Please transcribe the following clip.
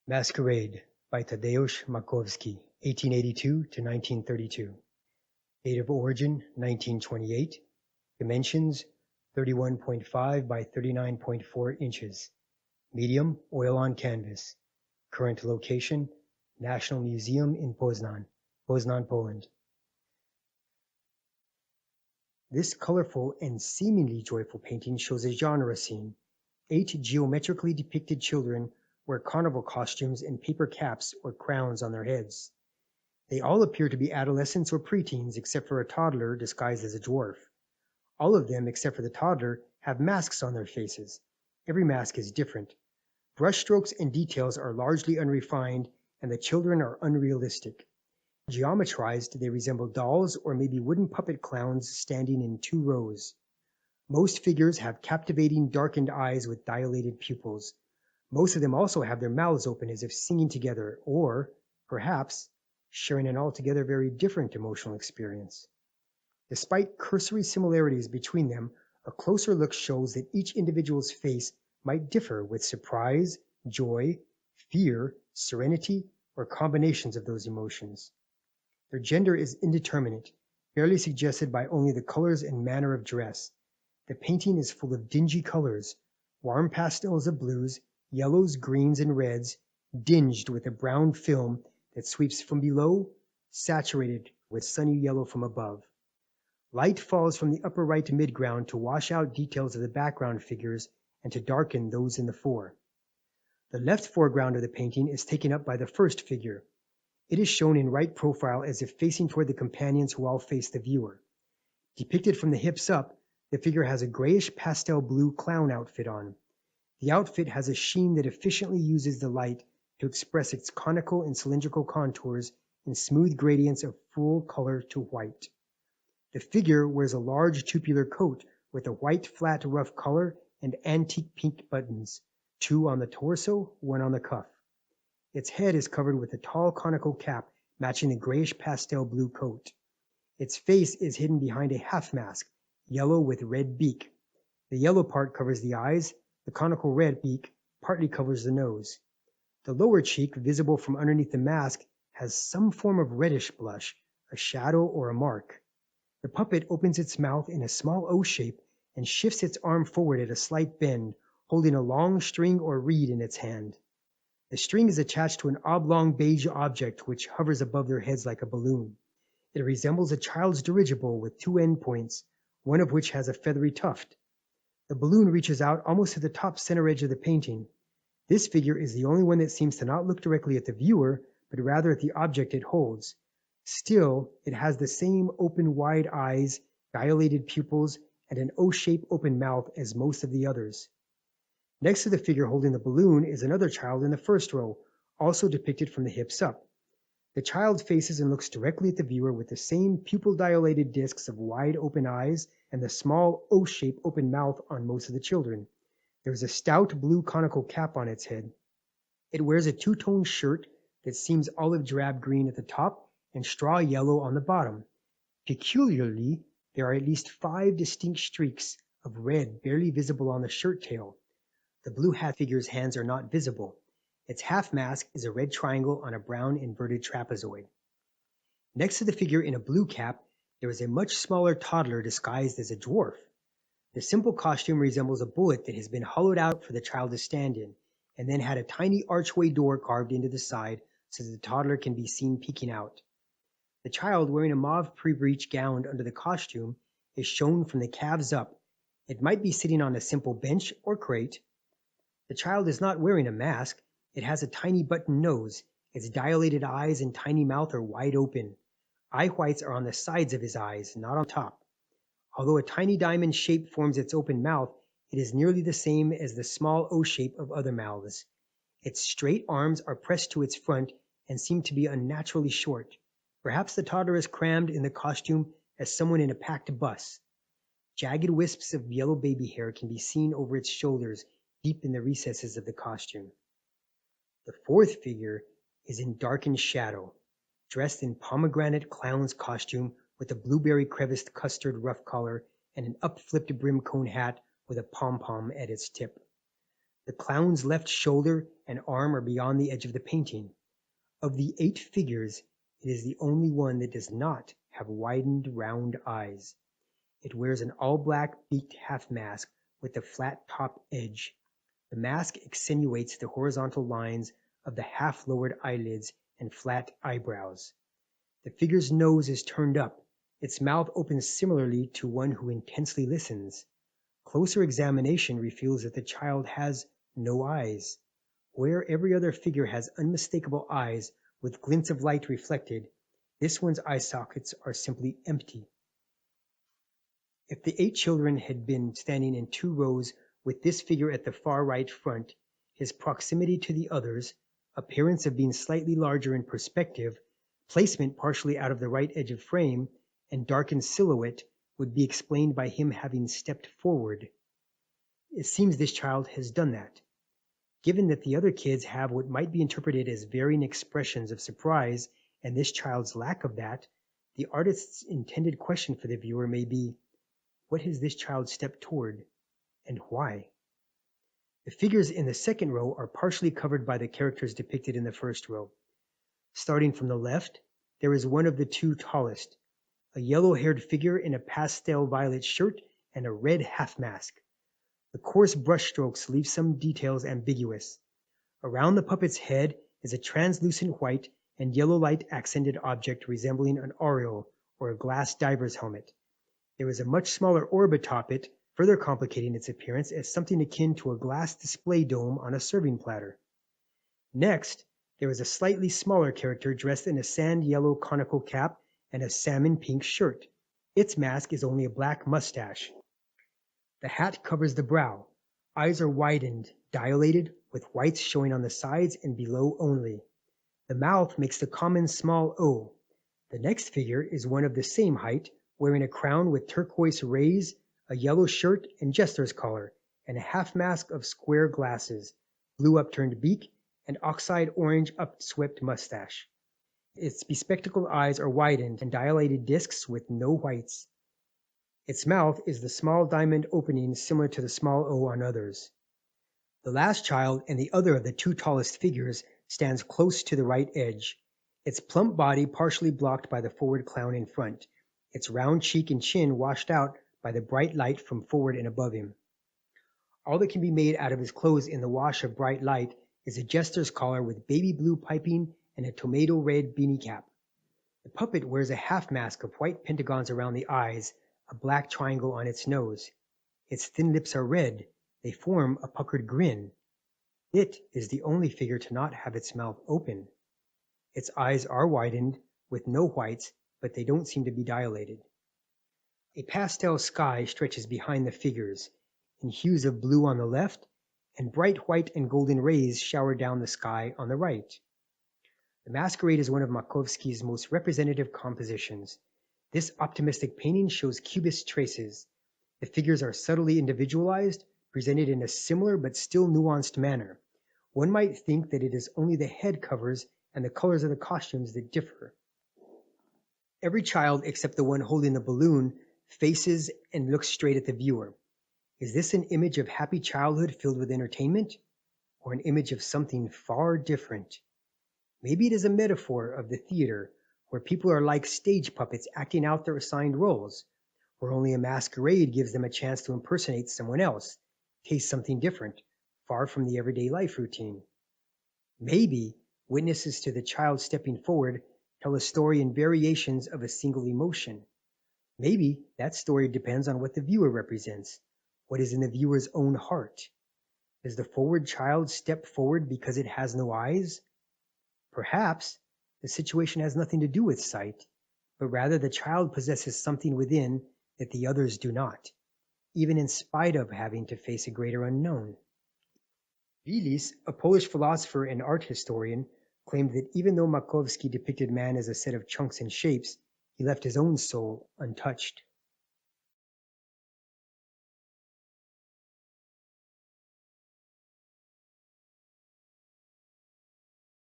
Masquerade by Tadeusz Makowski, 1882 to 1932. Date of origin 1928. Dimensions 31.5 by 39.4 inches. Medium oil on canvas. Current location National Museum in Poznan, Poland. This colorful and seemingly joyful painting shows a genre scene. 8 geometrically depicted children wear carnival costumes and paper caps or crowns on their heads. They all appear to be adolescents or preteens except for a toddler disguised as a dwarf. All of them, except for the toddler, have masks on their faces. Every mask is different. Brushstrokes and details are largely unrefined, and the children are unrealistic. Geometrized, they resemble dolls or maybe wooden puppet clowns standing in 2 rows. Most figures have captivating darkened eyes with dilated pupils. Most of them also have their mouths open as if singing together, or, perhaps, sharing an altogether very different emotional experience. Despite cursory similarities between them, a closer look shows that each individual's face might differ with surprise, joy, fear, serenity, or combinations of those emotions. Their gender is indeterminate, barely suggested by only the colors and manner of dress. The painting is full of dingy colors, warm pastels of blues, yellows, greens, and reds, dinged with a brown film that sweeps from below, saturated with sunny yellow from above. Light falls from the upper right midground to wash out details of the background figures and to darken those in the fore. The left foreground of the painting is taken up by the first figure. It is shown in right profile as if facing toward the companions who all face the viewer. Depicted from the hips up, the figure has a grayish pastel blue clown outfit on. The outfit has a sheen that efficiently uses the light to express its conical and cylindrical contours in smooth gradients of full color to white. The figure wears a large tubular coat with a white flat rough collar and antique pink buttons, 2 on the torso, 1 on the cuff. Its head is covered with a tall conical cap matching the grayish pastel blue coat. Its face is hidden behind a half mask, yellow with red beak. The yellow part covers the eyes, the conical red beak partly covers the nose. The lower cheek, visible from underneath the mask, has some form of reddish blush, a shadow or a mark. The puppet opens its mouth in a small O shape and shifts its arm forward at a slight bend, holding a long string or reed in its hand. The string is attached to an oblong beige object which hovers above their heads like a balloon. It resembles a child's dirigible with 2 endpoints, one of which has a feathery tuft. The balloon reaches out almost to the top center edge of the painting. This figure is the only one that seems to not look directly at the viewer, but rather at the object it holds. Still, it has the same open wide eyes, dilated pupils, and an O-shaped open mouth as most of the others. Next to the figure holding the balloon is another child in the first row, also depicted from the hips up. The child faces and looks directly at the viewer with the same pupil-dilated discs of wide open eyes and the small O-shaped open mouth on most of the children. There is a stout blue conical cap on its head. It wears a 2-tone shirt that seems olive drab green at the top and straw yellow on the bottom. Peculiarly, there are at least 5 distinct streaks of red barely visible on the shirt tail. The blue hat figure's hands are not visible. Its half mask is a red triangle on a brown inverted trapezoid. Next to the figure in a blue cap, there is a much smaller toddler disguised as a dwarf. The simple costume resembles a bullet that has been hollowed out for the child to stand in, and then had a tiny archway door carved into the side so that the toddler can be seen peeking out. The child, wearing a mauve pre-breech gown under the costume, is shown from the calves up. It might be sitting on a simple bench or crate. The child is not wearing a mask. It has a tiny button nose. Its dilated eyes and tiny mouth are wide open. Eye whites are on the sides of his eyes, not on top. Although a tiny diamond shape forms its open mouth, it is nearly the same as the small O shape of other mouths. Its straight arms are pressed to its front and seem to be unnaturally short. Perhaps the toddler is crammed in the costume as someone in a packed bus. Jagged wisps of yellow baby hair can be seen over its shoulders, deep in the recesses of the costume. The fourth figure is in darkened shadow, dressed in pomegranate clown's costume with a blueberry creviced custard ruff collar and an up-flipped brim cone hat with a pom-pom at its tip. The clown's left shoulder and arm are beyond the edge of the painting. Of the 8 figures, it is the only one that does not have widened round eyes. It wears an all-black beaked half mask with a flat top edge. The mask accentuates the horizontal lines of the half-lowered eyelids and flat eyebrows. The figure's nose is turned up. Its mouth opens similarly to one who intensely listens. Closer examination reveals that the child has no eyes. Where every other figure has unmistakable eyes with glints of light reflected, this one's eye sockets are simply empty. If the 8 children had been standing in 2 rows with this figure at the far right front, his proximity to the others, appearance of being slightly larger in perspective, placement partially out of the right edge of frame, and darkened silhouette would be explained by him having stepped forward. It seems this child has done that. Given that the other kids have what might be interpreted as varying expressions of surprise and this child's lack of that, the artist's intended question for the viewer may be, what has this child stepped toward, and why? The figures in the second row are partially covered by the characters depicted in the first row. Starting from the left, there is one of the 2 tallest, a yellow-haired figure in a pastel violet shirt and a red half mask. The coarse brushstrokes leave some details ambiguous. Around the puppet's head is a translucent white and yellow light accented object resembling an aureole or a glass diver's helmet. There is a much smaller orb atop it, further complicating its appearance as something akin to a glass display dome on a serving platter. Next, there is a slightly smaller character dressed in a sand yellow conical cap and a salmon pink shirt. Its mask is only a black mustache. The hat covers the brow. Eyes are widened, dilated, with whites showing on the sides and below only. The mouth makes the common small O. The next figure is one of the same height, wearing a crown with turquoise rays, a yellow shirt and jester's collar, and a half mask of square glasses, blue upturned beak, and oxide orange upswept mustache. Its bespectacled eyes are widened and dilated discs with no whites. Its mouth is the small diamond opening similar to the small O on others. The last child and the other of the 2 tallest figures stands close to the right edge, its plump body partially blocked by the forward clown in front, its round cheek and chin washed out by the bright light from forward and above him. All that can be made out of his clothes in the wash of bright light is a jester's collar with baby blue piping and a tomato red beanie cap. The puppet wears a half mask of white pentagons around the eyes, a black triangle on its nose. Its thin lips are red. They form a puckered grin. It is the only figure to not have its mouth open. Its eyes are widened, with no whites, but they don't seem to be dilated. A pastel sky stretches behind the figures, in hues of blue on the left, and bright white and golden rays shower down the sky on the right. The Masquerade is one of Makowski's most representative compositions. This optimistic painting shows cubist traces. The figures are subtly individualized, presented in a similar but still nuanced manner. One might think that it is only the head covers and the colors of the costumes that differ. Every child except the one holding the balloon faces and looks straight at the viewer. Is this an image of happy childhood filled with entertainment, or an image of something far different? Maybe it is a metaphor of the theater, where people are like stage puppets acting out their assigned roles, where only a masquerade gives them a chance to impersonate someone else, taste something different, far from the everyday life routine. Maybe witnesses to the child stepping forward tell a story in variations of a single emotion. Maybe that story depends on what the viewer represents, what is in the viewer's own heart. Does the forward child step forward because it has no eyes? Perhaps the situation has nothing to do with sight, but rather the child possesses something within that the others do not, even in spite of having to face a greater unknown. Wilis, a Polish philosopher and art historian, claimed that even though Makowski depicted man as a set of chunks and shapes, he left his own soul untouched.